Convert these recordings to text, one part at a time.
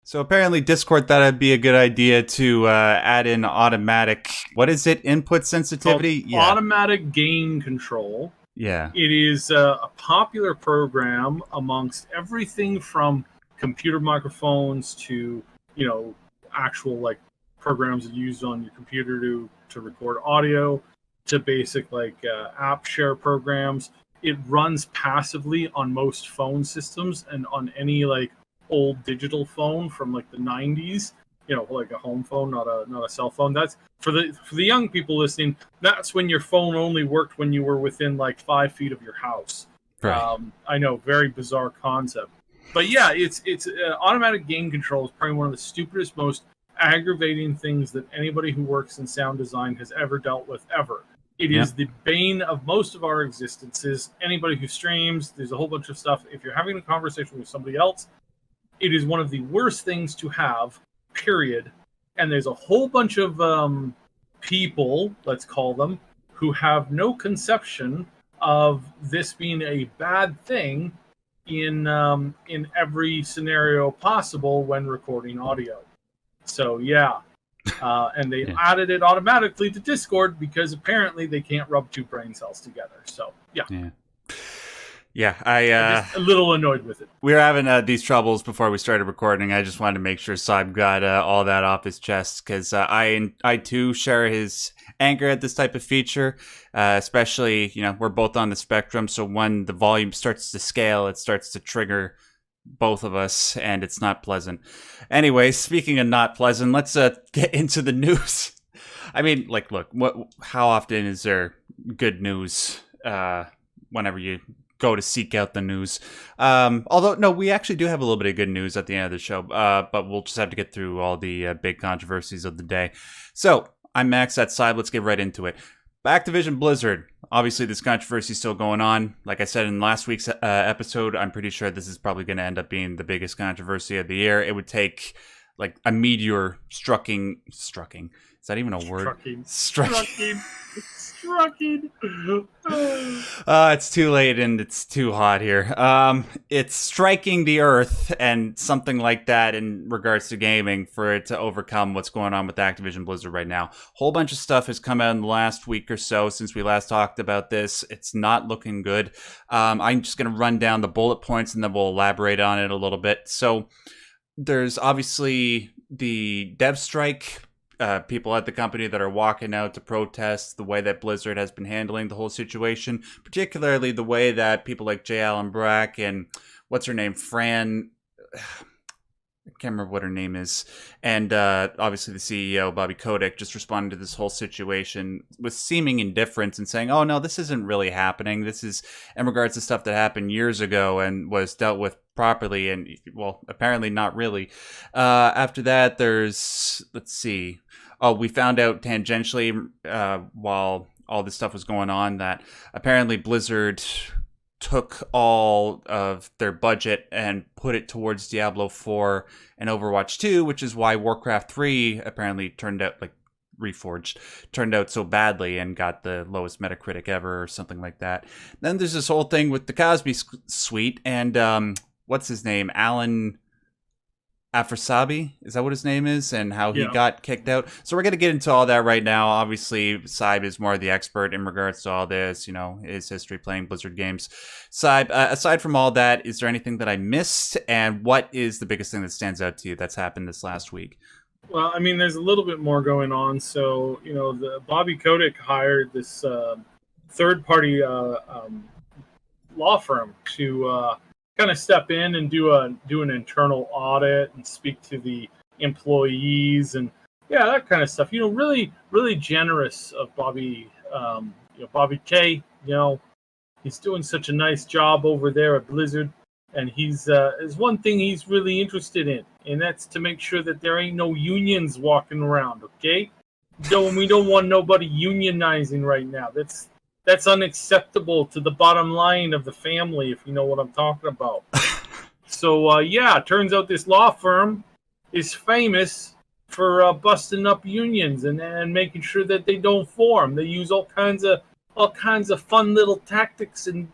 So apparently Discord thought it'd be a good idea to add in automatic, what is it, input Called sensitivity? Yeah. automatic gain control. Yeah. It is a popular program amongst everything from computer microphones to, actual like programs used on your computer to record audio to basic like app share programs. It runs passively on most phone systems and on any like old digital phone from like the 90s, like a home phone, not a cell phone. That's for the young people listening. That's when your phone only worked when you were within like 5 feet of your house. Right. I know, very bizarre concept, but yeah, it's automatic gain control is probably one of the stupidest, most aggravating things that anybody who works in sound design has ever dealt with ever. It Yeah. is the bane of most of our existences. Anybody who streams, there's a whole bunch of stuff. If you're having a conversation with somebody else, it is one of the worst things to have, period. And there's a whole bunch of people, let's call them, who have no conception of this being a bad thing in every scenario possible when recording audio. So yeah, and they Yeah. added it automatically to Discord because apparently they can't rub two brain cells together. So yeah, Yeah. Yeah. I'm just a little annoyed with it. We were having these troubles before we started recording. I just wanted to make sure Saib got all that off his chest because I too share his anger at this type of feature, especially we're both on the spectrum. So when the volume starts to scale, it starts to trigger both of us, and it's not pleasant. Anyway, speaking of not pleasant, let's get into the news. I mean, like, look, how often is there good news whenever you go to seek out the news? Although, no, we actually do have a little bit of good news at the end of the show, but we'll just have to get through all the big controversies of the day. So, I'm Max, that's Side. Let's get right into it. Activision Blizzard. Obviously, this controversy is still going on. Like I said in last week's episode, I'm pretty sure this is probably going to end up being the biggest controversy of the year. It would take like a meteor strucking. Is that even a word? Strucking. It's too late and it's too hot here. It's striking the earth and something like that in regards to gaming for it to overcome what's going on with Activision Blizzard right now. Whole bunch of stuff has come out in the last week or so since we last talked about this. It's not looking good. I'm just going to run down the bullet points and then we'll elaborate on it a little bit. So there's obviously the dev strike. People at the company that are walking out to protest the way that Blizzard has been handling the whole situation, particularly the way that people like J. Allen Brack and what's her name, Fran, I can't remember what her name is, and obviously the CEO, Bobby Kotick, just responded to this whole situation with seeming indifference and saying, oh no, this isn't really happening. This is in regards to stuff that happened years ago and was dealt with properly, and well, apparently not really. After that, there's, let's see, we found out tangentially while all this stuff was going on that apparently Blizzard took all of their budget and put it towards Diablo 4 and Overwatch 2, which is why Warcraft 3 apparently turned out like Reforged turned out so badly and got the lowest Metacritic ever or something like that. Then there's this whole thing with the Cosby suite and what's his name? Alan Afrasabi, is that what his name is? And how he got kicked out. So we're going to get into all that right now. Obviously, Saib is more the expert in regards to all this, his history playing Blizzard games. Saib, aside from all that, is there anything that I missed? And what is the biggest thing that stands out to you that's happened this last week? Well, I mean, there's a little bit more going on. So, the Bobby Kotick hired this third-party law firm to kind of step in and do an internal audit and speak to the employees and that kind of stuff. Really, really generous of Bobby. Bobby K. He's doing such a nice job over there at Blizzard, and there's one thing he's really interested in, and that's to make sure that there ain't no unions walking around. Okay, we don't want nobody unionizing right now. That's unacceptable to the bottom line of the family, if you know what I'm talking about. So, turns out this law firm is famous for busting up unions and making sure that they don't form. They use all kinds of fun little tactics and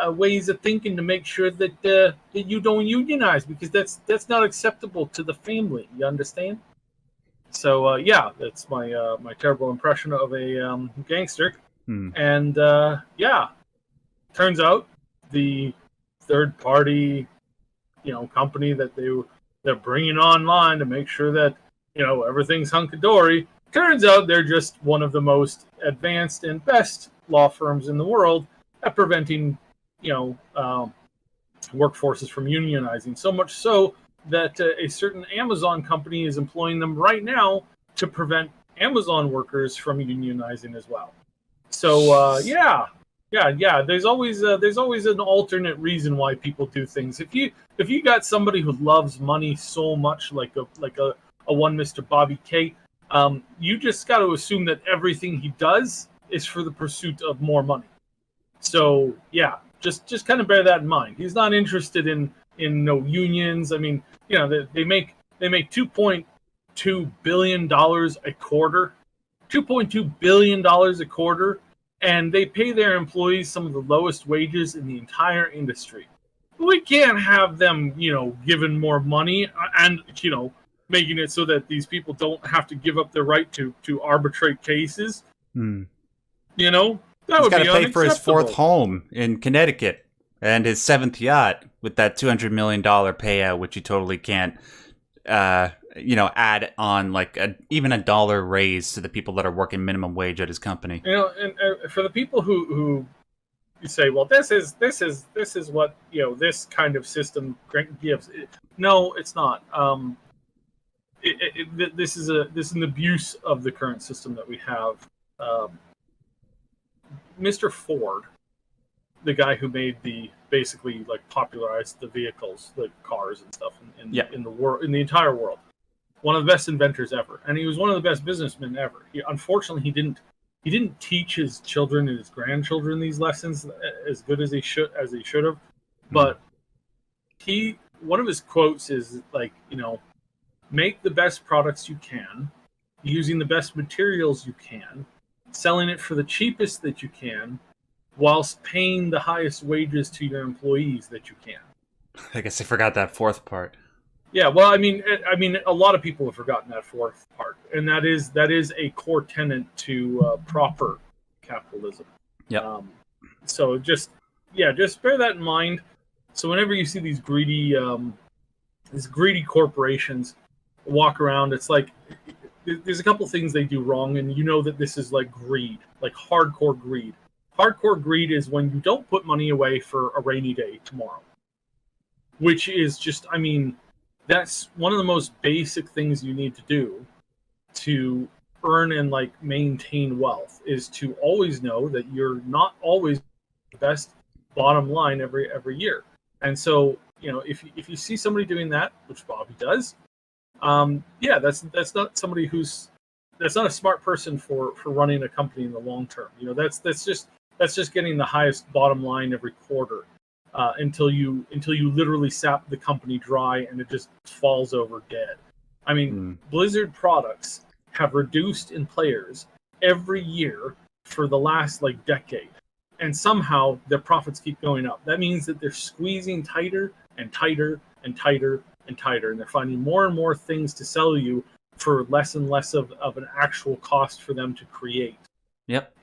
ways of thinking to make sure that you don't unionize, because that's not acceptable to the family. You understand? So yeah, that's my terrible impression of a gangster. And yeah, turns out the third party, company that they're bringing online to make sure that everything's hunky-dory. Turns out they're just one of the most advanced and best law firms in the world at preventing, workforces from unionizing. So much so that a certain Amazon company is employing them right now to prevent Amazon workers from unionizing as well. So yeah. There's always an alternate reason why people do things. If you got somebody who loves money so much, like a one Mr. Bobby K, you just got to assume that everything he does is for the pursuit of more money. So yeah, just kind of bear that in mind. He's not interested in no unions. I mean, they make $2.2 billion a quarter, $2.2 billion a quarter, and they pay their employees some of the lowest wages in the entire industry. We can't have them, given more money and making it so that these people don't have to give up their right to arbitrate cases. That He's would got be to pay for his unacceptable. fourth home in Connecticut and his seventh yacht with that $200 million payout, which you totally can't, add on like even a dollar raise to the people that are working minimum wage at his company. And for the people who you say, well, this is what this kind of system gives. No, it's not. This is an abuse of the current system that we have. Mr. Ford, the guy who made basically popularized the vehicles, the cars and stuff in the world, in the entire world, one of the best inventors ever, and he was one of the best businessmen ever. Unfortunately, he didn't teach his children and his grandchildren these lessons as good as he should have. But one of his quotes is make the best products you can, using the best materials you can, selling it for the cheapest that you can, whilst paying the highest wages to your employees that you can. I guess I forgot that fourth part. Yeah, well, I mean, a lot of people have forgotten that fourth part, and that is a core tenet to proper capitalism. Yeah. So just bear that in mind. So whenever you see these greedy corporations walk around, it's like there's a couple things they do wrong, and that this is like greed, like hardcore greed. Hardcore greed is when you don't put money away for a rainy day tomorrow, which is just, that's one of the most basic things you need to do to earn and maintain wealth, is to always know that you're not always the best bottom line every year. And so, if you see somebody doing that, which Bobby does, that's not somebody that's not a smart person for running a company in the long term. That's just getting the highest bottom line every quarter. Until you literally sap the company dry and it just falls over dead. Blizzard products have reduced in players every year for the last decade, and somehow their profits keep going up. That means that they're squeezing tighter and tighter and tighter and tighter, and they're finding more and more things to sell you for less and less of an actual cost for them to create. Yep.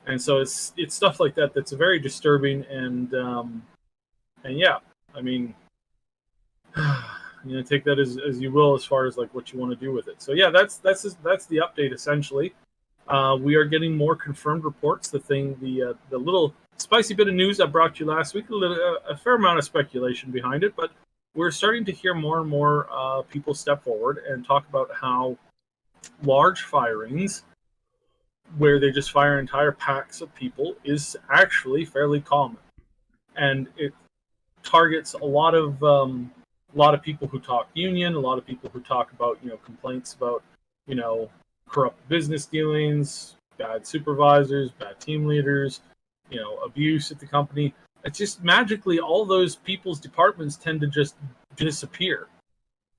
And so it's stuff like that that's very disturbing, and yeah, take that as you will, as far as what you want to do with it. So yeah, that's the update essentially. We are getting more confirmed reports. The little spicy bit of news I brought you last week, a fair amount of speculation behind it, but we're starting to hear more and more people step forward and talk about how large firings, where they just fire entire packs of people, is actually fairly common, and it targets a lot of people who talk union, a lot of people who talk about complaints about corrupt business dealings, bad supervisors, bad team leaders, abuse at the company. It's just magically all those people's departments tend to just disappear.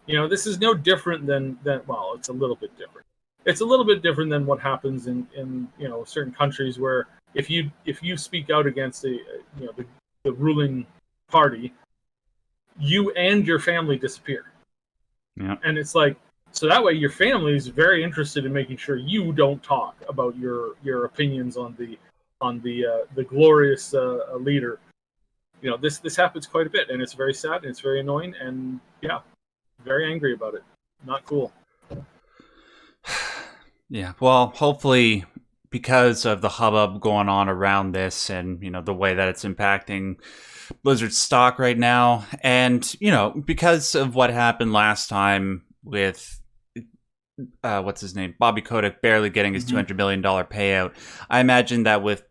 This is no different than well, it's a little bit different. It's a little bit different than what happens in certain countries where if you speak out against the ruling party, you and your family disappear. Yeah. And it's like, so that way your family is very interested in making sure you don't talk about your opinions on the glorious leader. This happens quite a bit, and it's very sad and it's very annoying, and yeah, very angry about it. Not cool. Yeah. Well, hopefully, because of the hubbub going on around this, and the way that it's impacting Blizzard's stock right now, and because of what happened last time with what's his name, Bobby Kotick barely getting his $200 million payout, I imagine that with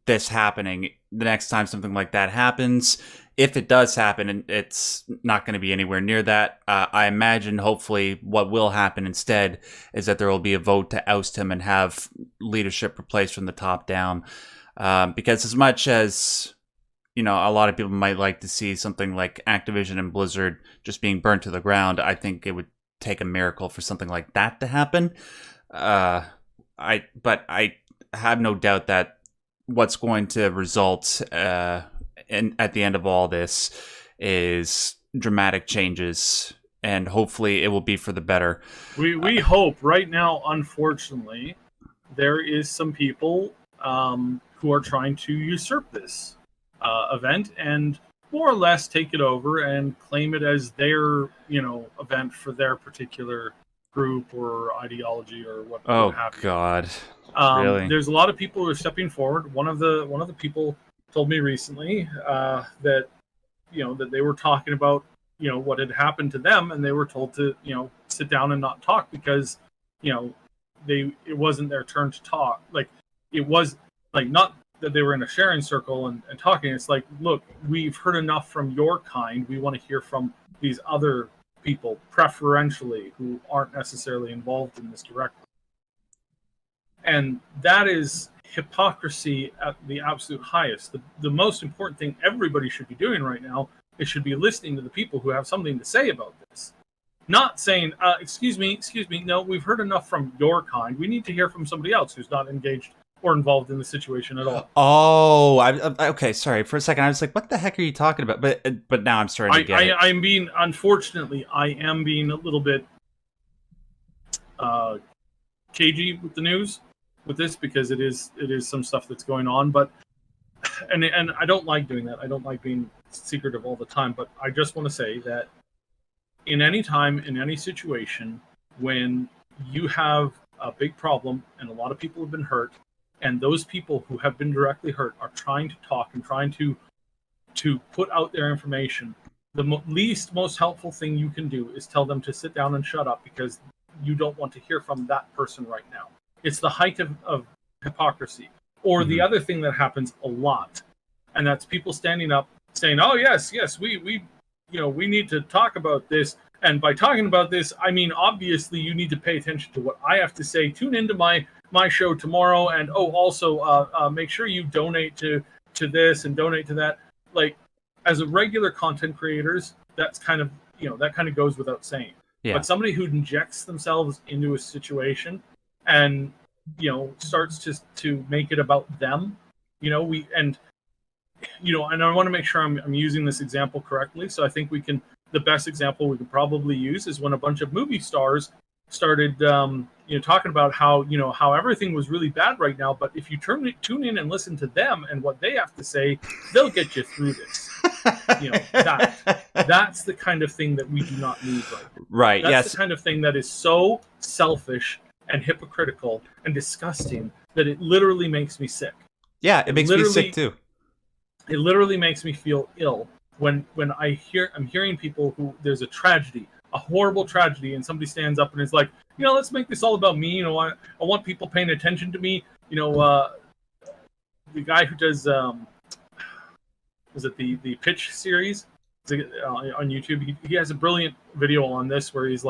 this happening, the next time something like that happens, if it does happen, and it's not going to be anywhere near that, I imagine hopefully what will happen instead is that there will be a vote to oust him and have leadership replaced from the top down. Because as much as a lot of people might like to see something like Activision and Blizzard just being burnt to the ground, I think it would take a miracle for something like that to happen. But I have no doubt that what's going to result at the end of all this is dramatic changes, and hopefully it will be for the better. We hope. Right now, unfortunately, there is some people who are trying to usurp this event and more or less take it over and claim it as their event for their particular group or ideology or what have you. God. Really? There's a lot of people who are stepping forward. One of the people told me recently that that they were talking about what had happened to them, and they were told to sit down and not talk because it wasn't their turn to talk. Like, it was like, not that they were in a sharing circle and talking. It's like, look, we've heard enough from your kind. We want to hear from these other people, preferentially, who aren't necessarily involved in this directly. And that is hypocrisy at the absolute highest. The most important thing everybody should be doing right now is should be listening to the people who have something to say about this. Not saying, excuse me, no, we've heard enough from your kind. We need to hear from somebody else who's not engaged or involved in the situation at all. Oh, okay, sorry. For a second, I was like, what the heck are you talking about? But now I'm starting to get it. Unfortunately, I am being a little bit cagey with the news with this, because it is some stuff that's going on. But and I don't like doing that. I don't like being secretive all the time. But I just want to say that in any time, in any situation, when you have a big problem and a lot of people have been hurt, and those people who have been directly hurt are trying to talk and trying to put out their information, the most helpful thing you can do is tell them to sit down and shut up, because you don't want to hear from that person right now. It's the height of hypocrisy. Or the other thing that happens a lot, and that's people standing up saying, "Oh yes, we need to talk about this." And by talking about this, I mean, obviously you need to pay attention to what I have to say. Tune into my show tomorrow, and also make sure you donate to this and donate to that. Like, as a regular content creators, that's kind of that kind of goes without saying. Yeah. But somebody who injects themselves into a situation and starts to make it about them, and I want to make sure I'm using this example correctly. So I think the best example we could probably use is when a bunch of movie stars started talking about how everything was really bad right now, but if you tune in and listen to them and what they have to say, they'll get you through this. That's the kind of thing that we do not need right now. Right. That's the kind of thing that is so selfish and hypocritical and disgusting that it literally makes me sick. Yeah, it makes me sick too. It literally makes me feel ill when I'm hearing people who there's a tragedy, a horrible tragedy, and somebody stands up and is like, let's make this all about me. I want people paying attention to me. The guy who does was it the Pitch series on YouTube? He has a brilliant video on this where he's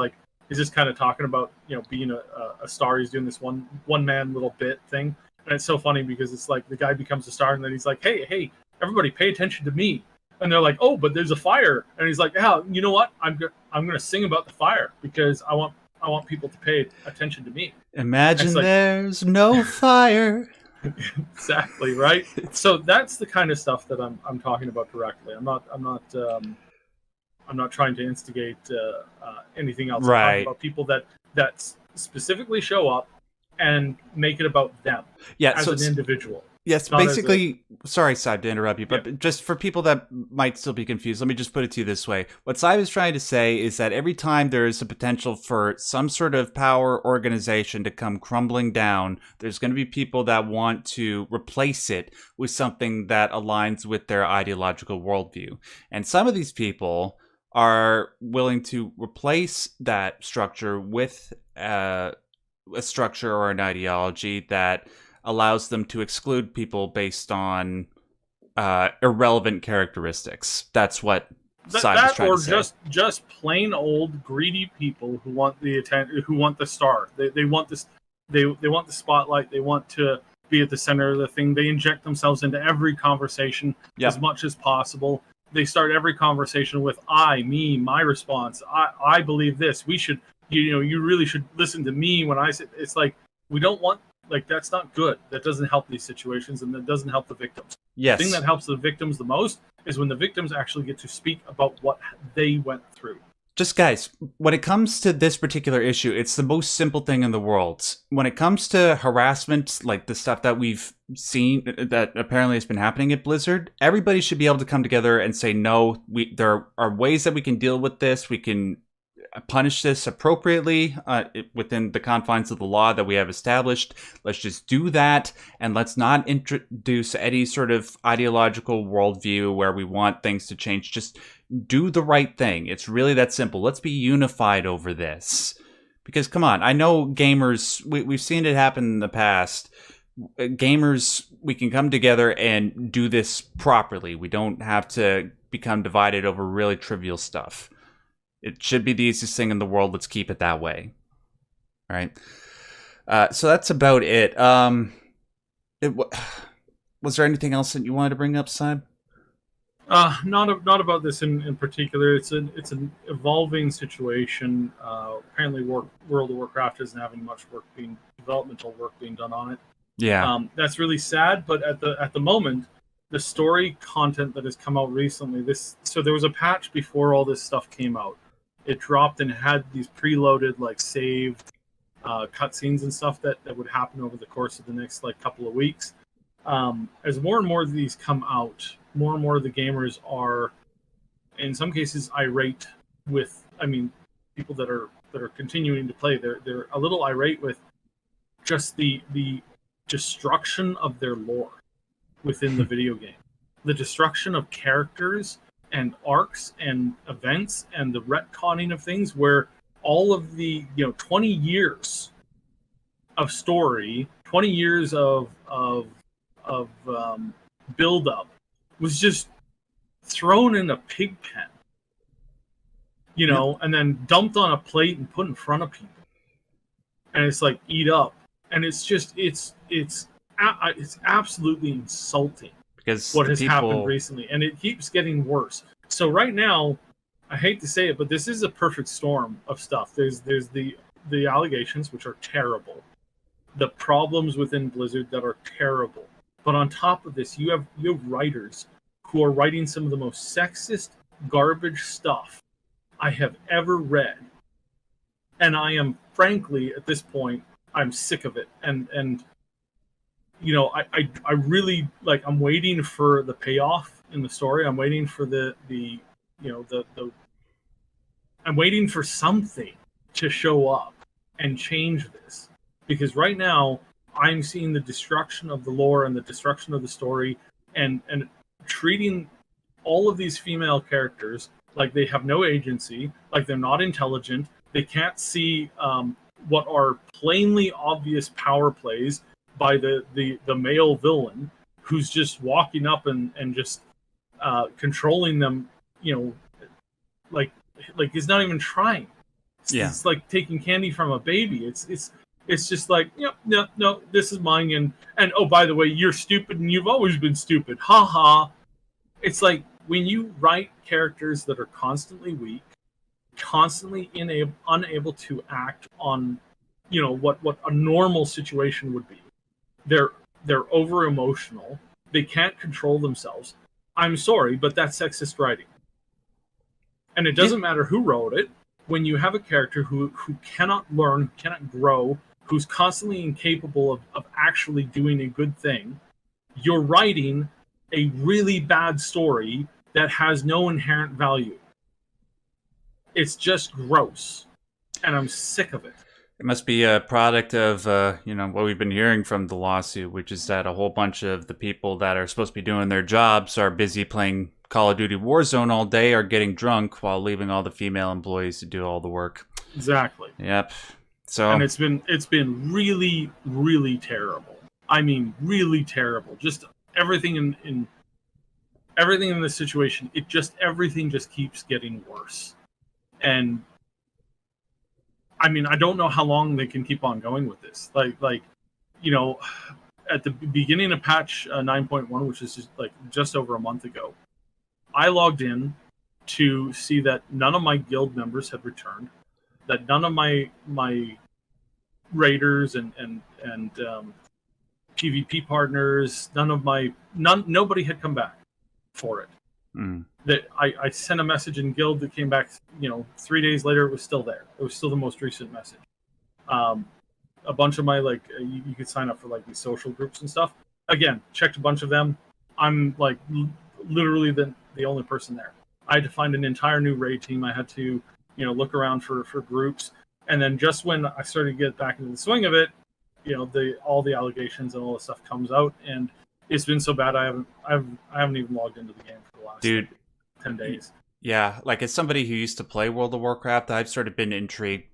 just kind of talking about being a star. He's doing this one man little bit thing, and it's so funny because it's like the guy becomes a star, and then he's like, hey, everybody, pay attention to me. And they're like, oh, but there's a fire. And he's like, yeah, you know what? I'm going to sing about the fire because I want people to pay attention to me. Imagine there's no fire. Exactly, right. So that's the kind of stuff that I'm talking about directly. I'm not trying to instigate anything else. I'm talking Right. about people that specifically show up and make it about them Yeah. as So an individual, yes, not as a basically, sorry, Saib, to interrupt you, yeah. but just for people that might still be confused, let me just put it to you this way. What Saib is trying to say is that every time there is a potential for some sort of power organization to come crumbling down, there's going to be people that want to replace it with something that aligns with their ideological worldview. And some of these people are willing to replace that structure with a structure or an ideology that allows them to exclude people based on irrelevant characteristics. That's what Saib is That trying to or say. just plain old greedy people who want the who want the star. They want this. They want the spotlight. They want to be at the center of the thing. They inject themselves into every conversation as Yep. much as possible. They start every conversation with I, me, my response. I believe this. We should, you really should listen to me when I say. It's like we don't want, like, that's not good. That doesn't help these situations, and that doesn't help the victims. The thing Yes. that helps the victims the most is when the victims actually get to speak about what they went through. Just guys, when it comes to this particular issue, it's the most simple thing in the world. When it comes to harassment, like the stuff that we've seen that apparently has been happening at Blizzard, everybody should be able to come together and say, no, there are ways that we can deal with this. We can punish this appropriately within the confines of the law that we have established. Let's just do that, and let's not introduce any sort of ideological worldview where we want things to change. Just do the right thing. It's really that simple. Let's be unified over this. Because come on, I know gamers, we've seen it happen in the past. Gamers, we can come together and do this properly. We don't have to become divided over really trivial stuff. It should be the easiest thing in the world. Let's keep it that way. All right. So that's about it. Was there anything else that you wanted to bring up, Saib? Not about this in particular. It's an evolving situation. Apparently, World of Warcraft isn't having much developmental work being done on it. Yeah. That's really sad. But at the moment, the story content that has come out recently, so there was a patch before all this stuff came out. It dropped and had these preloaded, like, saved cutscenes and stuff that would happen over the course of the next, like, couple of weeks. As more and more of these come out, more and more of the gamers are, in some cases, irate with. I mean, people that are continuing to play, they're a little irate with just the destruction of their lore within the video game, the destruction of characters and arcs and events and the retconning of things, where all of the 20 years of story, 20 years of build up was just thrown in a pig pen, and then dumped on a plate and put in front of people, and it's like, eat up. And it's just it's absolutely insulting Because what has happened recently, and it keeps getting worse. So right now, I hate to say it, but this is a perfect storm of stuff. There's the allegations, which are terrible, the problems within Blizzard that are terrible, but on top of this, you have writers who are writing some of the most sexist garbage stuff I have ever read, and I am, frankly, at this point, I'm sick of it. And I really, like, I'm waiting for the payoff in the story. I'm waiting for the I'm waiting for something to show up and change this, because right now I'm seeing the destruction of the lore and the destruction of the story, and treating all of these female characters like they have no agency, like they're not intelligent, they can't see what are plainly obvious power plays by the male villain, who's just walking up and just controlling them, like he's not even trying. It's like taking candy from a baby. It's just like, no, this is mine, and oh, by the way, you're stupid and you've always been stupid. Ha ha. It's like, when you write characters that are constantly weak, constantly unable to act on, what a normal situation would be. They're over emotional. They can't control themselves. I'm sorry, but that's sexist writing. And it doesn't matter who wrote it. When you have a character who cannot learn, cannot grow, who's constantly incapable of actually doing a good thing, you're writing a really bad story that has no inherent value. It's just gross. And I'm sick of it. It must be a product of, what we've been hearing from the lawsuit, which is that a whole bunch of the people that are supposed to be doing their jobs are busy playing Call of Duty Warzone all day or getting drunk while leaving all the female employees to do all the work. Exactly. Yep. So, and it's been really, really terrible. I mean, really terrible. Just everything in this situation, everything just keeps getting worse. And I mean, I don't know how long they can keep on going with this. Like, at the beginning of patch 9.1, which is just over a month ago, I logged in to see that none of my guild members had returned, that none of my raiders and PvP partners, nobody had come back for it. That I sent a message in guild that came back, 3 days later, it was still there. It was still the most recent message. A bunch of my, you could sign up for these social groups and stuff. Again, checked a bunch of them. I'm literally the only person there. I had to find an entire new raid team. I had to, look around for groups. And then just when I started to get back into the swing of it, all the allegations and all the stuff comes out, and it's been so bad I haven't even logged into the game for the last 10 days. Yeah, as somebody who used to play World of Warcraft, I've sort of been intrigued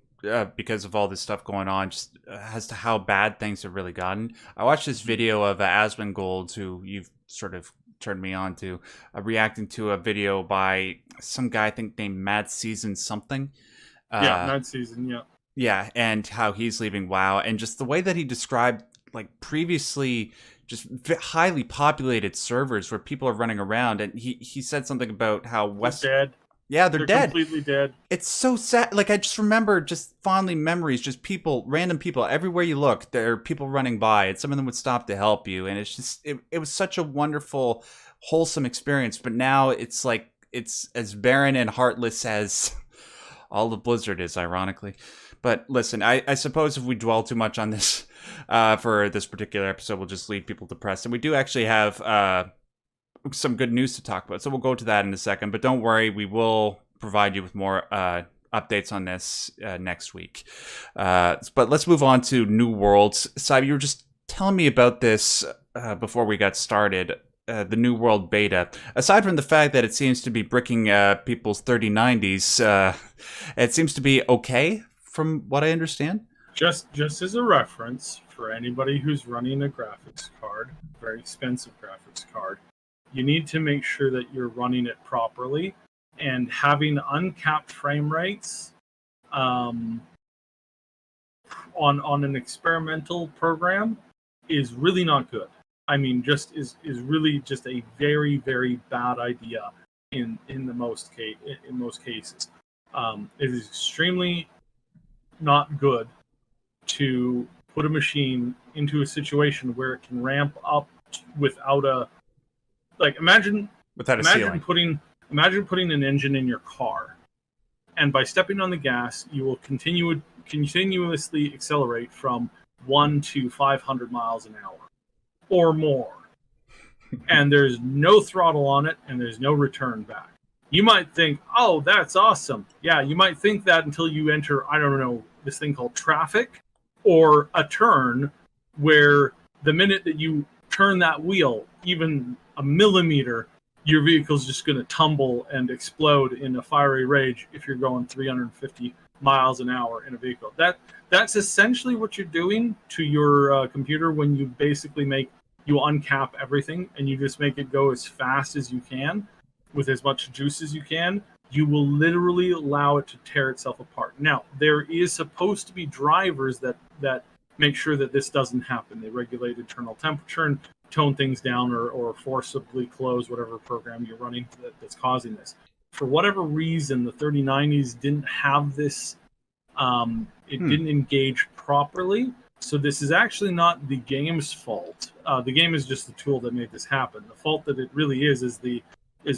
because of all this stuff going on, just as to how bad things have really gotten. I watched this video of Asmongold, who you've sort of turned me on to, reacting to a video by some guy I think named Mad Season something. Mad Season, yeah. Yeah, and how he's leaving WoW, and just the way that he described previously just highly populated servers where people are running around, and he said something about how dead. Yeah, they're dead. Completely dead. It's so sad. I just remember just fondly memories, just random people. Everywhere you look, there are people running by, and some of them would stop to help you. And it's just, it was such a wonderful, wholesome experience. But now it's it's as barren and heartless as all of Blizzard is, ironically. But listen, I suppose if we dwell too much on this for this particular episode, we'll just leave people depressed. And we do actually have some good news to talk about, so we'll go to that in a second. But don't worry, we will provide you with more updates on this next week. But let's move on to New Worlds. Saib, you were just telling me about this before we got started. The New World beta. Aside from the fact that it seems to be bricking people's 3090s, it seems to be okay, from what I understand. Just as a reference for anybody who's running a graphics card, very expensive graphics card, you need to make sure that you're running it properly, and having uncapped frame rates on an experimental program is really not good. I mean, is really just a very, very bad idea in most cases. It is extremely not good to put a machine into a situation where it can ramp up without a imagine putting an engine in your car, and by stepping on the gas, you will continuously accelerate from 1 to 500 miles an hour or more, and there's no throttle on it, and there's no return back. You might think, oh, that's awesome. Yeah, you might think that until you enter, I don't know, this thing called traffic, or a turn where the minute that you turn that wheel even a millimeter, your vehicle's just going to tumble and explode in a fiery rage if you're going 350 miles an hour in a vehicle. That's essentially what you're doing to your computer when you basically you uncap everything and you just make it go as fast as you can with as much juice as you can. You will literally allow it to tear itself apart. Now, there is supposed to be drivers that make sure that this doesn't happen. They regulate internal temperature and tone things down or forcibly close whatever program you're running that's causing this. For whatever reason, the 3090s didn't have this. It didn't engage properly. So this is actually not the game's fault. The game is just the tool that made this happen. The fault that it really is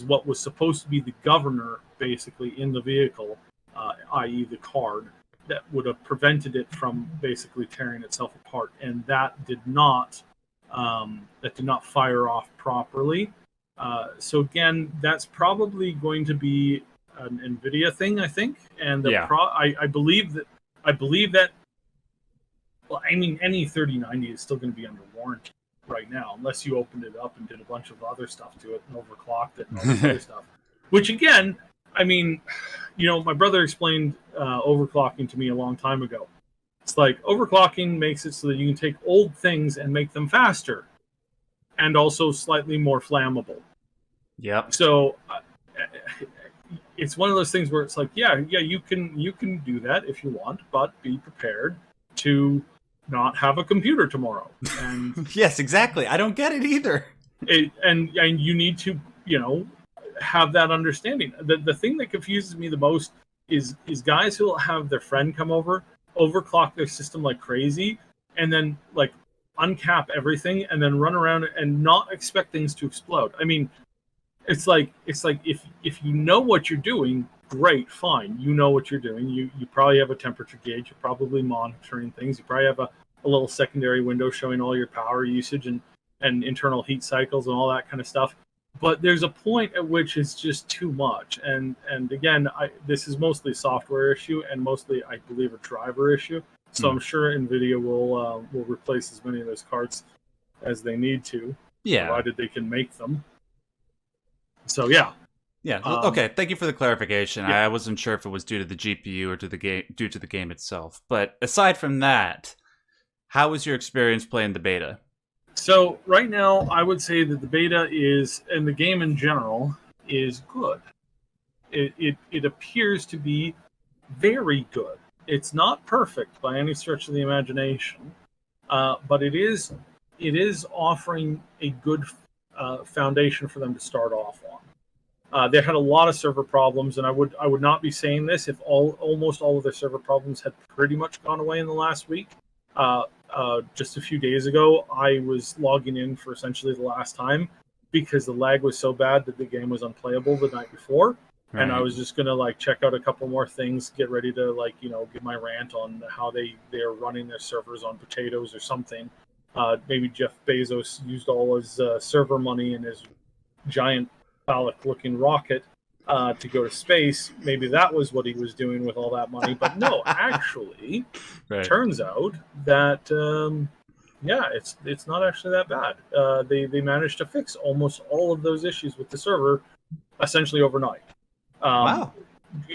what was supposed to be the governor, basically, in the vehicle, i.e., the card, that would have prevented it from basically tearing itself apart, and that did not fire off properly. So again, that's probably going to be an NVIDIA thing, I think, and I believe that. Well, I mean, any 3090 is still going to be under warranty right now, unless you opened it up and did a bunch of other stuff to it and overclocked it and all this other stuff. Which, again, I mean, my brother explained overclocking to me a long time ago. It's like overclocking makes it so that you can take old things and make them faster, and also slightly more flammable. Yep. So it's one of those things where it's like, yeah, you can do that if you want, but be prepared to not have a computer tomorrow. And yes, exactly. I don't get it either. And you need to, have that understanding. The thing that confuses me the most is guys who will have their friend come over, overclock their system like crazy, and then like uncap everything and then run around and not expect things to explode. I mean, it's like if you know what you're doing, great, fine. You know what you're doing. You probably have a temperature gauge. You're probably monitoring things. You probably have a little secondary window showing all your power usage and internal heat cycles and all that kind of stuff. But there's a point at which it's just too much. And again, this is mostly a software issue and mostly, I believe, a driver issue. So I'm sure NVIDIA will replace as many of those cards as they need to, provided they can make them. So yeah. Yeah. Okay. Thank you for the clarification. Yeah. I wasn't sure if it was due to the GPU or due to the game itself. But aside from that, how was your experience playing the beta? So right now, I would say that the beta is, and the game in general, is good. It appears to be very good. It's not perfect by any stretch of the imagination, but it is offering a good foundation for them to start off on. They had a lot of server problems, and I would not be saying this if almost all of their server problems had pretty much gone away in the last week. Just a few days ago, I was logging in for essentially the last time because the lag was so bad that the game was unplayable the night before. Right. And I was just going to check out a couple more things, get ready to give my rant on how they're running their servers on potatoes or something. Maybe Jeff Bezos used all his server money in his giant phallic-looking rocket to go to space. Maybe that was what he was doing with all that money. But no, actually, turns out that it's not actually that bad. They managed to fix almost all of those issues with the server essentially overnight. Wow.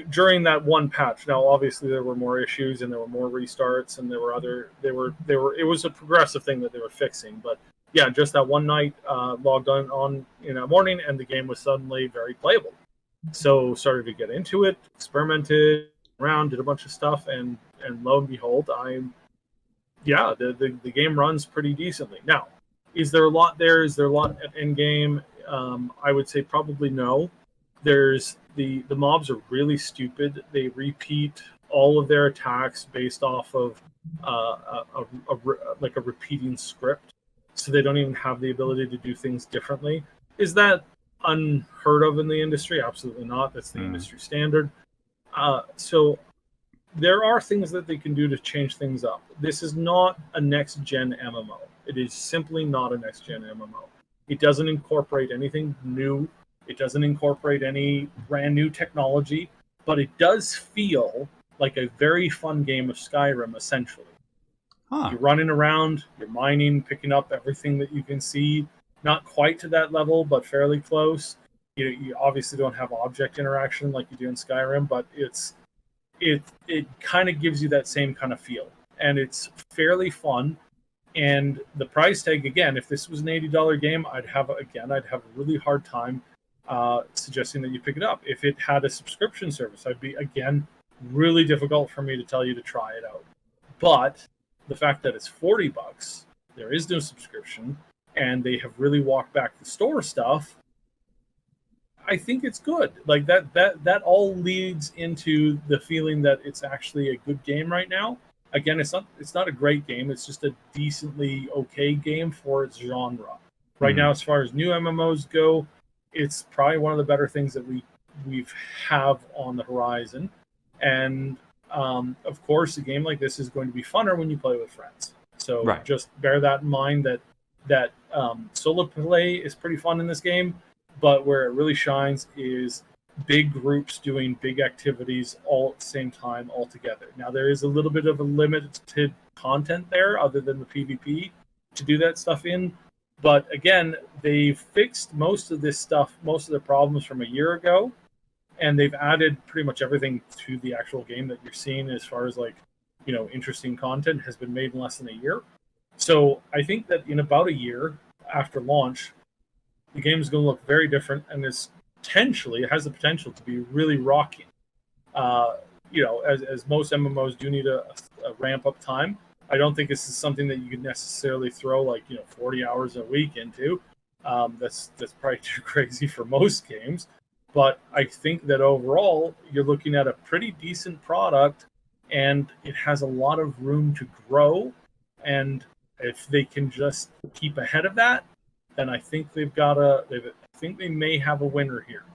During that one patch. Now, obviously, there were more issues and there were more restarts and it was a progressive thing that they were fixing. But yeah, just that one night, logged on in the morning, and the game was suddenly very playable. So started to get into it, experimented around, did a bunch of stuff, and lo and behold, the game runs pretty decently. Now, is there a lot there? Is there a lot at end game? I would say probably no. There's the mobs are really stupid. They repeat all of their attacks based off of a repeating script, so they don't even have the ability to do things differently. Is that unheard of in the industry? Absolutely not. That's the industry standard. So there are things that they can do to change things up. This is not a next-gen MMO. It is simply not a next-gen MMO. It doesn't incorporate anything new. It doesn't incorporate any brand new technology, but it does feel like a very fun game of Skyrim, essentially. You're running around, you're mining, picking up everything that you can see. Not quite to that level, but fairly close. You obviously don't have object interaction like you do in Skyrim, but it kind of gives you that same kind of feel. And it's fairly fun. And the price tag, again, if this was an $80 game, I'd have a really hard time suggesting that you pick it up. If it had a subscription service, I'd be, again, really difficult for me to tell you to try it out. But the fact that it's $40, there is no subscription, and they have really walked back the store stuff, I think it's good. Like that all leads into the feeling that it's actually a good game right now. Again, it's not a great game. It's just a decently okay game for its genre. Right Mhm. now, as far as new MMOs go, it's probably one of the better things that we've have on the horizon. And of course, a game like this is going to be funner when you play with friends. So Right. just bear that in mind that solo play is pretty fun in this game, but where it really shines is big groups doing big activities all at the same time all together. Now there is a little bit of a limited content there other than the PvP to do that stuff in. But again, they've fixed most of this stuff, most of the problems from a year ago, and they've added pretty much everything to the actual game that you're seeing as far as like, interesting content has been made in less than a year. So I think that in about a year after launch, the game is going to look very different, and it has the potential to be really rocking. Uh, as most MMOs do need a ramp up time. I don't think this is something that you could necessarily throw 40 hours a week into. That's probably too crazy for most games. But I think that overall, you're looking at a pretty decent product, and it has a lot of room to grow. And if they can just keep ahead of that, then I think I think they may have a winner here.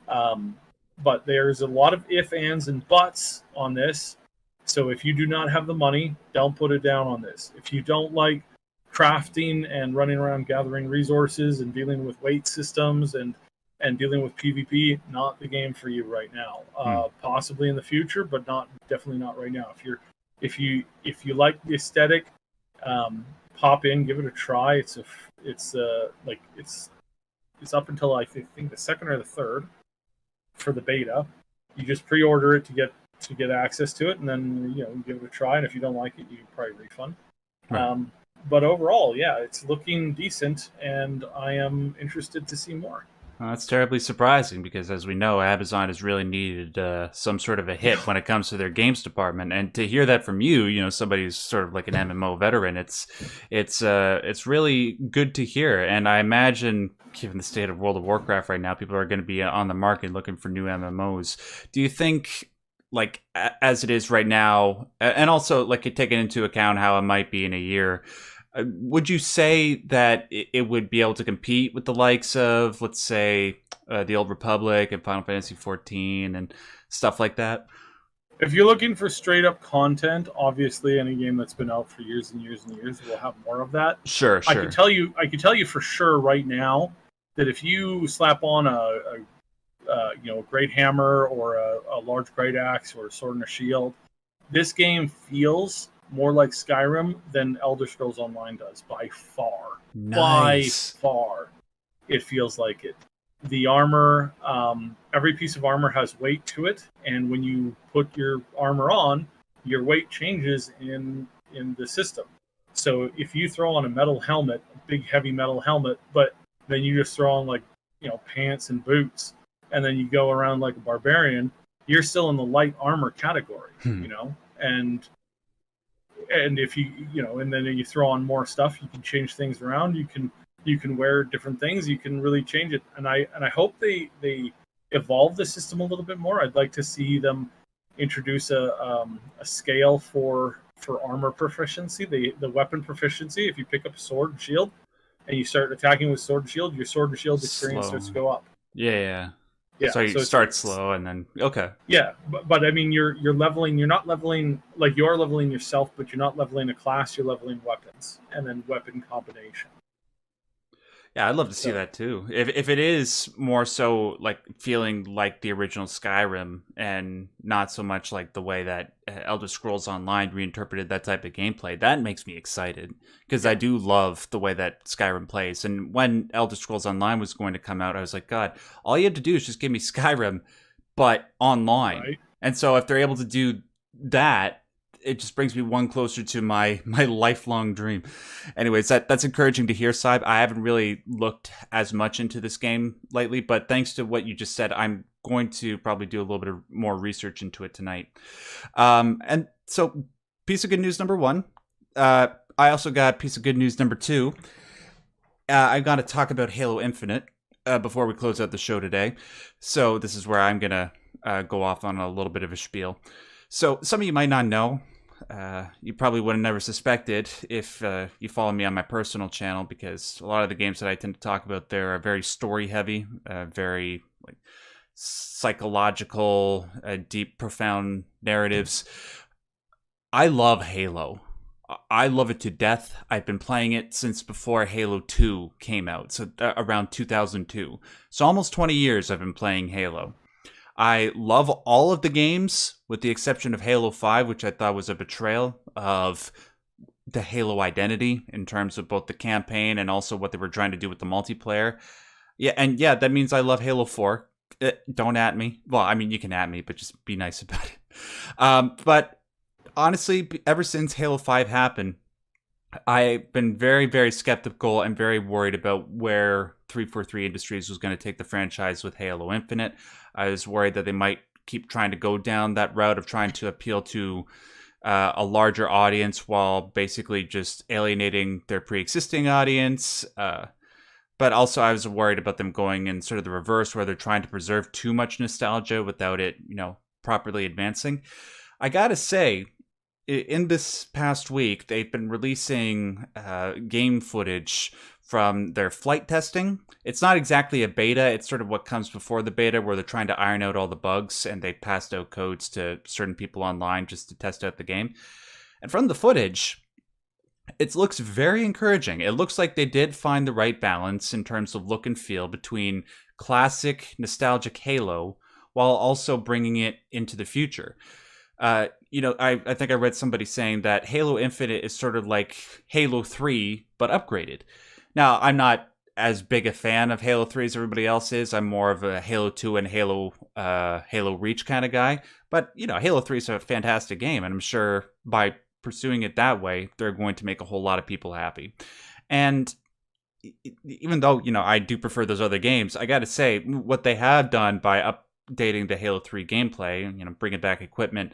Um, but there's a lot of if, ands, and buts on this. So if you do not have the money, don't put it down on this. If you don't like crafting and running around gathering resources and dealing with weight systems and dealing with PvP, not the game for you right now. Hmm. Possibly in the future, but definitely not right now. If you like the aesthetic, pop in, give it a try. It's up until I think the second or the third for the beta. You just pre-order it to get access to it, and then you give it a try. And if you don't like it, you can probably refund. Right. But overall, yeah, it's looking decent, and I am interested to see more. Well, that's terribly surprising because, as we know, Amazon has really needed some sort of a hit when it comes to their games department. And to hear that from you, somebody who's sort of like an MMO veteran, it's really good to hear. And I imagine, given the state of World of Warcraft right now, people are going to be on the market looking for new MMOs. Do you think, like as it is right now, and also like taking into account how it might be in a year? Would you say that it would be able to compete with the likes of, let's say, the Old Republic and Final Fantasy 14 and stuff like that? If you're looking for straight up content, obviously any game that's been out for years and years and years will have more of that. Sure, I sure. can tell you for sure right now that if you slap on a great hammer or a large great axe or a sword and a shield, this game feels more like Skyrim than Elder Scrolls Online does by far. By Nice. far, it feels like it. The armor, every piece of armor has weight to it, and when you put your armor on, your weight changes in the system. So if you throw on a metal helmet, a big heavy metal helmet, but then you just throw on pants and boots, and then you go around like a barbarian, you're still in the light armor category, and if and then you throw on more stuff, you can change things around. You can wear different things. You can really change it. And I hope they evolve the system a little bit more. I'd like to see them introduce a scale for armor proficiency, the weapon proficiency. If you pick up a sword and shield and you start attacking with sword and shield, your sword and shield experience starts to go up. Yeah. Yeah, So you so start slow and then okay. Yeah, but I mean, you're leveling. You're not leveling like you are leveling yourself, but you're not leveling a class. You're leveling weapons and then weapon combination. Yeah, I'd love to see that too. If it is more so like feeling like the original Skyrim and not so much like the way that Elder Scrolls Online reinterpreted that type of gameplay, that makes me excited because I do love the way that Skyrim plays. And when Elder Scrolls Online was going to come out, I was like, God, all you had to do is just give me Skyrim, but online. Right. And so if they're able to do that, it just brings me one closer to my lifelong dream. Anyways, that's encouraging to hear, Saib. I haven't really looked as much into this game lately, but thanks to what you just said, I'm going to probably do a little bit of more research into it tonight. And so, piece of good news number one. I also got piece of good news number two. I've got to talk about Halo Infinite before we close out the show today. So this is where I'm going to go off on a little bit of a spiel. So some of you might not know, you probably would have never suspected if you follow me on my personal channel, because a lot of the games that I tend to talk about there are very story heavy, very like psychological, deep, profound narratives. I love Halo. I love it to death. I've been playing it since before Halo 2 came out, so around 2002. So almost 20 years I've been playing Halo. I love all of the games, with the exception of Halo 5, which I thought was a betrayal of the Halo identity in terms of both the campaign and also what they were trying to do with the multiplayer. Yeah, and yeah, that means I love Halo 4. Don't at me. Well, I mean, you can at me, but just be nice about it. But honestly, ever since Halo 5 happened, I've been very, very skeptical and very worried about where 343 Industries was going to take the franchise with Halo Infinite. I was worried that they might keep trying to go down that route of trying to appeal to a larger audience while basically just alienating their pre-existing audience. But also I was worried about them going in sort of the reverse, where they're trying to preserve too much nostalgia without it, properly advancing. I gotta say, in this past week, they've been releasing game footage from their flight testing. It's not exactly a beta. It's sort of what comes before the beta, where they're trying to iron out all the bugs, and they passed out codes to certain people online just to test out the game. And from the footage, it looks very encouraging. It looks like they did find the right balance in terms of look and feel between classic, nostalgic Halo while also bringing it into the future. I think I read somebody saying that Halo Infinite is sort of like Halo 3, but upgraded. Now, I'm not as big a fan of Halo 3 as everybody else is. I'm more of a Halo 2 and Halo Reach kind of guy. But, Halo 3 is a fantastic game, and I'm sure by pursuing it that way, they're going to make a whole lot of people happy. And even though, I do prefer those other games, I got to say, what they have done by updating the Halo 3 gameplay, bringing back equipment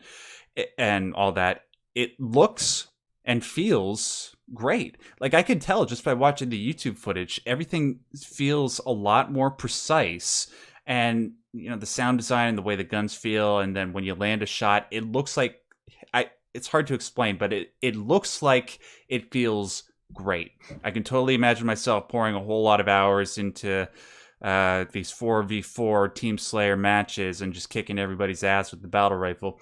and all that, it looks and feels great. Like, I could tell just by watching the YouTube footage, everything feels a lot more precise. And, the sound design and the way the guns feel, and then when you land a shot, it looks like, it's hard to explain, but it looks like it feels great. I can totally imagine myself pouring a whole lot of hours into these 4v4 Team Slayer matches and just kicking everybody's ass with the battle rifle.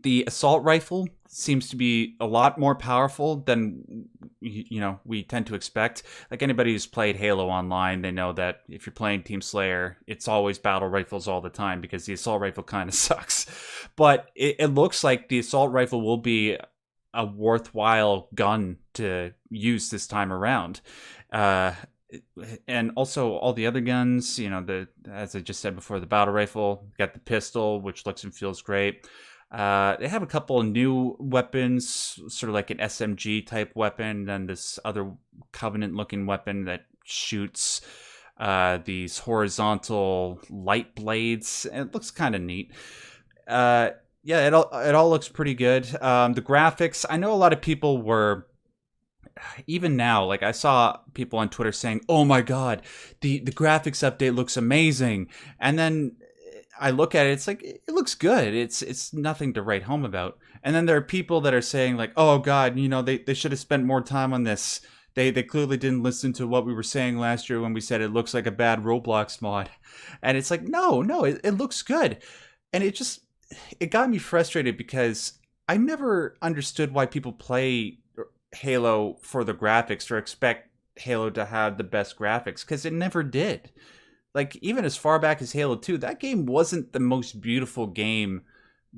The assault rifle seems to be a lot more powerful than we tend to expect. Like, anybody who's played Halo Online, they know that if you're playing Team Slayer, it's always battle rifles all the time, because the assault rifle kind of sucks. But it looks like the assault rifle will be a worthwhile gun to use this time around. And also all the other guns, as I just said before, the battle rifle, got the pistol, which looks and feels great. They have a couple of new weapons, sort of like an SMG type weapon, and this other Covenant looking weapon that shoots these horizontal light blades. It looks kind of neat. Yeah, it all looks pretty good. The graphics, I know a lot of people were, even now, like, I saw people on Twitter saying, "Oh my god, the graphics update looks amazing," and then I look at it, it's like, it looks good. It's nothing to write home about. And then there are people that are saying, like, "Oh god, they should have spent more time on this. They clearly didn't listen to what we were saying last year when we said it looks like a bad Roblox mod." And it's like, no, it looks good. And it got me frustrated, because I never understood why people play Halo for the graphics or expect Halo to have the best graphics, because it never did. Like, even as far back as Halo 2, that game wasn't the most beautiful game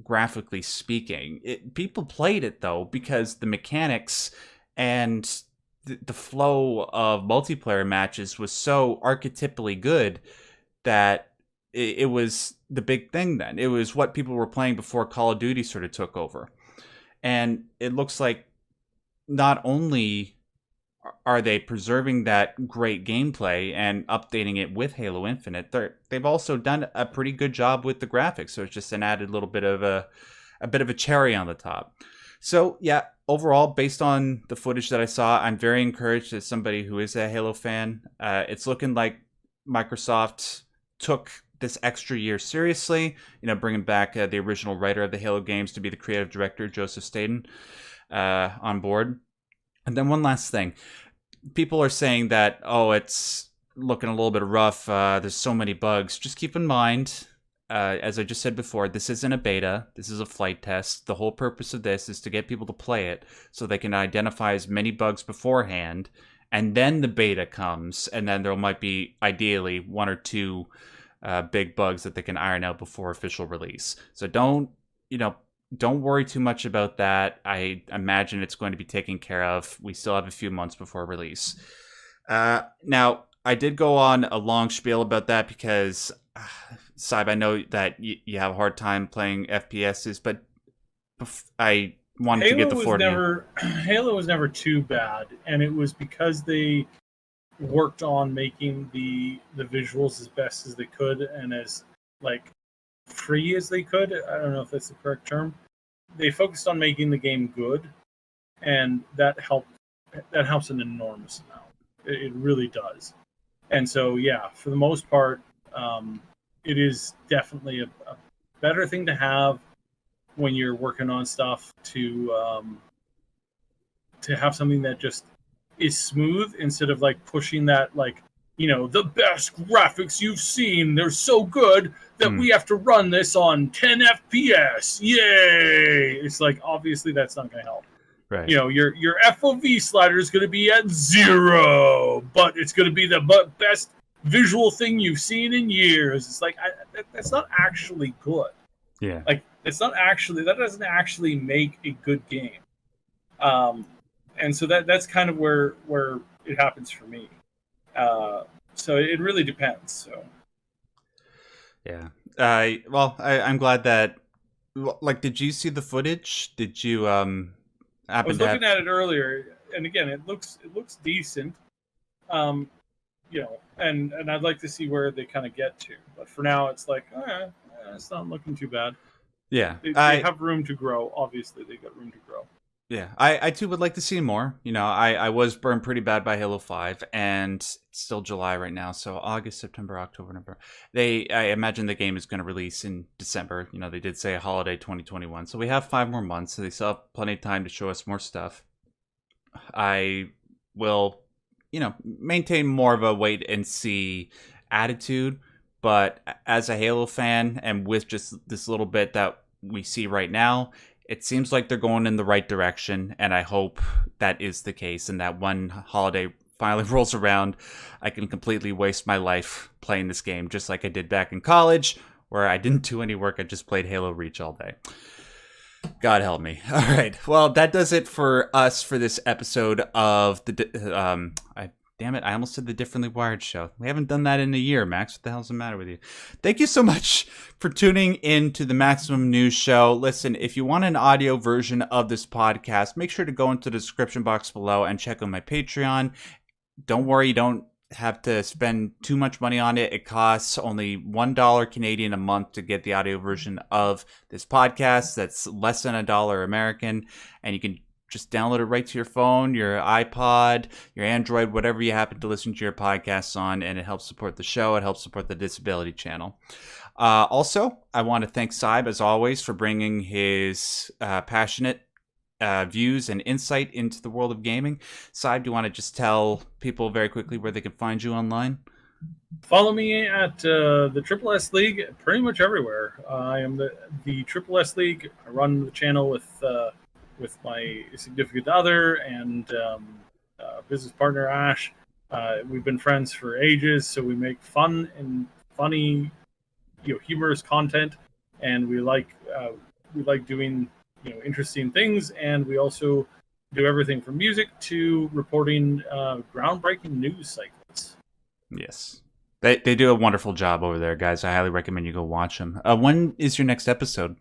graphically speaking. People played it, though, because the mechanics and the flow of multiplayer matches was so archetypally good that it was the big thing then. It was what people were playing before Call of Duty sort of took over. And it looks like not only are they preserving that great gameplay and updating it with Halo Infinite, they've also done a pretty good job with the graphics. So it's just an added little bit of a cherry on the top. So yeah, overall, based on the footage that I saw, I'm very encouraged as somebody who is a Halo fan. It's looking like Microsoft took this extra year seriously. Bringing back the original writer of the Halo games to be the creative director, Joseph Stoyan, on board. And then one last thing. People are saying that, it's looking a little bit rough. There's so many bugs. Just keep in mind, as I just said before, this isn't a beta. This is a flight test. The whole purpose of this is to get people to play it so they can identify as many bugs beforehand. And then the beta comes, and then there might be, ideally, one or two big bugs that they can iron out before official release. So don't worry too much about that. I imagine it's going to be taken care of. We still have a few months before release. Now, I did go on a long spiel about that because, Saib, I know that you have a hard time playing FPSs, but I wanted to get the 40. Halo was never too bad, and it was because they worked on making the visuals as best as they could and as free as they could. I don't know if that's the correct term. They focused on making the game good, and that helps an enormous amount. It really does. And so, yeah, for the most part, it is definitely a better thing to have when you're working on stuff to have something that just is smooth instead of pushing that the best graphics you've seen. They're so good that we have to run this on 10 FPS. Yay! It's obviously that's not going to help. Right. Your FOV slider is going to be at 0, but it's going to be the best visual thing you've seen in years. It's that's not actually good. Yeah. That doesn't actually make a good game. And so that's kind of where it happens for me. So it really depends. So. Yeah. I'm glad that. Did you see the footage? Did you I was looking at it earlier, and again, it looks decent. And I'd like to see where they kind of get to. But for now, it's it's not looking too bad. Yeah, they have room to grow. Obviously, they got room to grow. Yeah, I too would like to see more. I was burned pretty bad by Halo 5, and it's still July right now, so August, September, October, November. I imagine the game is going to release in December. They did say a holiday 2021, so we have 5 more months, so they still have plenty of time to show us more stuff. I will, maintain more of a wait and see attitude, but as a Halo fan, and with just this little bit that we see right now, it seems like they're going in the right direction, and I hope that is the case, and that when holiday finally rolls around, I can completely waste my life playing this game, just like I did back in college, where I didn't do any work, I just played Halo Reach all day. God help me. All right, well, that does it for us for this episode of the... Damn it, I almost said the Differently Wired show. We haven't done that in a year, Max. What the hell's the matter with you? Thank you so much for tuning in to the Maximum News Show. Listen, if you want an audio version of this podcast, make sure to go into the description box below and check out my Patreon. Don't worry, you don't have to spend too much money on it. It costs only $1 Canadian a month to get the audio version of this podcast. That's less than $1 American, and you can just download it right to your phone, your iPod, your Android, whatever you happen to listen to your podcasts on, and it helps support the show. It helps support the Disability Channel. Also, I want to thank Saib, as always, for bringing his passionate views and insight into the world of gaming. Saib, do you want to just tell people very quickly where they can find you online? Follow me at the Triple S League pretty much everywhere. I am the Triple S League. I run the channel with my significant other and business partner Ash. We've been friends for ages, so we make fun and funny, humorous content, and we like doing interesting things. And we also do everything from music to reporting groundbreaking news cycles. Yes, they do a wonderful job over there, guys. I highly recommend you go watch them. When is your next episode?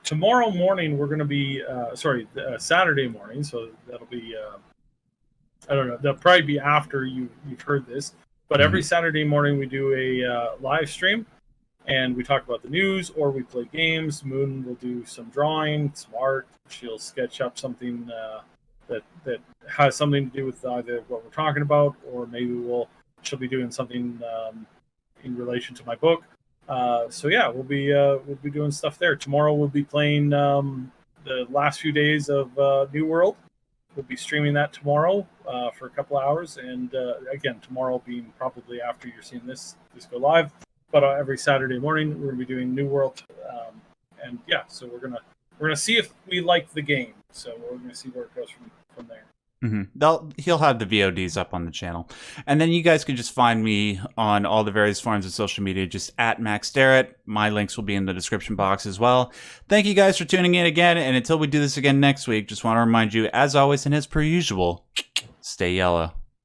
Tomorrow morning, we're going to be, Saturday morning, so that'll be, I don't know, that'll probably be after you've heard this, but every Saturday morning we do a live stream, and we talk about the news, or we play games. Moon will do some drawing, some art. She'll sketch up something that has something to do with either what we're talking about, or maybe she'll be doing something in relation to my book. So yeah, we'll be doing stuff there. Tomorrow we'll be playing the last few days of New World. We'll be streaming that tomorrow for a couple hours, and again, tomorrow being probably after you're seeing this go live. But every Saturday morning we're gonna be doing New World, and yeah, so we're gonna see if we like the game. So we're gonna see where it goes from there. He'll have the VODs up on the channel. And then you guys can just find me on all the various forms of social media, just at Max Starrett. My links will be in the description box as well. Thank you guys for tuning in again. And until we do this again next week, just want to remind you, as always and as per usual, stay yellow.